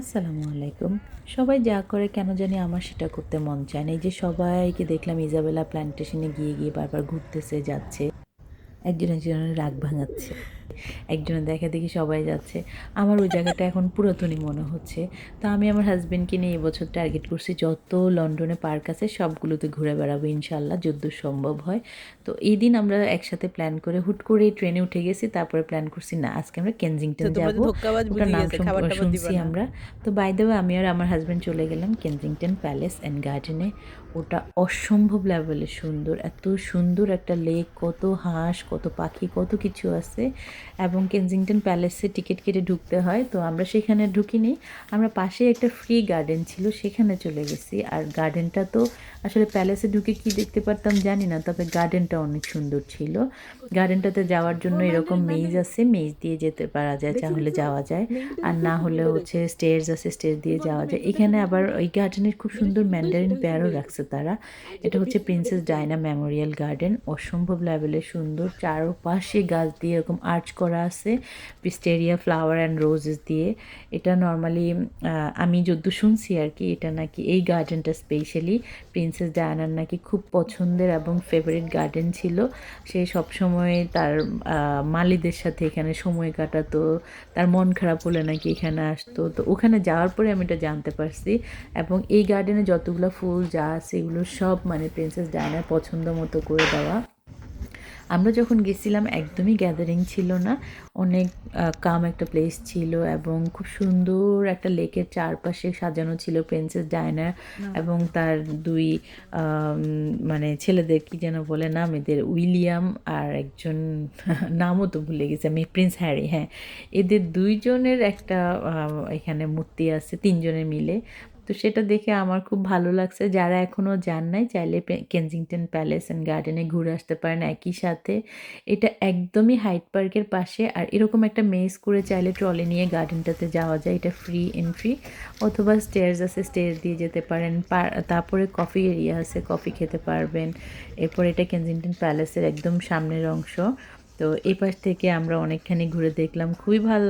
আসসালামু আলাইকুম। সবাই যা করে কেন জানি আমার সেটা করতে মন চায় না। এই যে সবাইকে দেখলাম ইজাবেলা প্ল্যান্টেশনে গিয়ে বারবার ঘুরতেছে, যাচ্ছে। একজন একজনের রাগ ভাঙাচ্ছে। একজনের দেখাদেখি সবাই যাচ্ছে। আমার ওই জায়গাটা এখন পুরাতনই মনে হচ্ছে। তো আমি আমার হাসব্যান্ডকে নিয়ে এবছর টার্গেট করছি যত লন্ডনে পার্ক আছে সবগুলোতে ঘুরে বেড়াবো ইনশাআল্লাহ যদ্দূর সম্ভব হয়। তো এই দিন আমরা একসাথে প্ল্যান করে হুট করেই ট্রেনে উঠে গেছি। তারপরে প্ল্যান করছি না আজকে আমরা তো কেনজিংটন তোমরা তো যাবো। ধোক্কাবাজ ওটার বুঝে নাম গেছে, খাবার-টাবার শুনছি দিবা না। আমরা। তো বাই দ্য ওয়ে আমি আর আমার হাসব্যান্ড চলে গেলাম কেনজিংটন প্যালেস অ্যান্ড গার্ডেনে। ওটা অসম্ভব লেভেলে সুন্দর। এত সুন্দর একটা লেক, কত হাঁস, কত পাখি, কত কিছু আছে। এবং কেনজিংটন প্যালেসে টিকিট কেটে ঢুকতে হয়। তো আমরা সেখানে ঢুকিনি। আমরা পাশেই একটা ফ্রি গার্ডেন ছিল সেখানে চলে গেছি। আর গার্ডেনটা তো আসলে প্যালেসে ঢুকে কি দেখতে পারতাম জানি না, তবে গার্ডেনটা অনেক সুন্দর ছিল। গার্ডেনটাতে যাওয়ার জন্য এরকম মেজ আছে, মেজ দিয়ে যেতে পারা যায়, তাহলে যাওয়া যায়। আর না হলে হচ্ছে স্টেয়ার্স আছে, স্টেয়ার দিয়ে যাওয়া যায়। এখানে আবার ওই গার্ডেনের খুব সুন্দর ম্যান্ডারিন পেয়ারও রাখছে তারা। এটা হচ্ছে প্রিন্সেস ডায়না মেমোরিয়াল গার্ডেন। অসম্ভব লেভেলের সুন্দর, চারপাশে গাছ দিয়ে এরকম আর্চ করা আছে পিস্টেরিয়া ফ্লাওয়ার অ্যান্ড রোজেস দিয়ে। এটা নর্মালি আমি যদ্দূর শুনছি আর কি, এটা নাকি এই গার্ডেনটা স্পেশালি প্রিন্সেস ডায়ানার নাকি খুব পছন্দের এবং ফেভারিট গার্ডেন ছিল। সে সবসময় তার মালিদের সাথে এখানে সময় কাটাতো। তার মন খারাপ হলে নাকি এখানে আসতো। তো ওখানে যাওয়ার পরে আমি এটা জানতে পারছি। এবং এই গার্ডেনে যতগুলো ফুল যা আছে এগুলো সব মানে প্রিন্সেস ডায়ানার পছন্দ মতো করে দেওয়া। আমরা যখন গেছিলাম একদমই গ্যাদারিং ছিল না, অনেক কাম একটা প্লেস ছিল এবং খুব সুন্দর একটা লেকের চারপাশে সাজানো ছিল প্রিন্সেস ডায়না এবং তার দুই মানে ছেলেদের কি যেন বলে নাম এদের, উইলিয়াম আর একজন নামও তো ভুলে গেছি আমি, প্রিন্স হ্যারি, হ্যাঁ। এদের দুইজনের একটা এখানে মূর্তি আছে, তিনজনে মিলে। তো সেটা দেখে আমার খুব ভালো লাগছে। যারা এখনও যান নাই চাইলে কেনজিংটন প্যালেস অ্যান্ড গার্ডেনে ঘুরে আসতে পারেন একই সাথে। এটা একদমই হাইড পার্কের পাশে। আর এরকম একটা মেস করে চাইলে ট্রলি নিয়ে গার্ডেনটাতে যাওয়া যায়, এটা ফ্রি এন্ট্রি। অথবা স্টেয়ার্স আছে, স্টেয়ার দিয়ে যেতে পারেন। তারপরে কফি এরিয়া আছে, কফি খেতে পারবেন। এরপর এটা কেনজিংটন প্যালেসের একদম সামনের অংশ। তো এই পাশ থেকে আমরা অনেকখানি ঘুরে দেখলাম, খুবই ভালো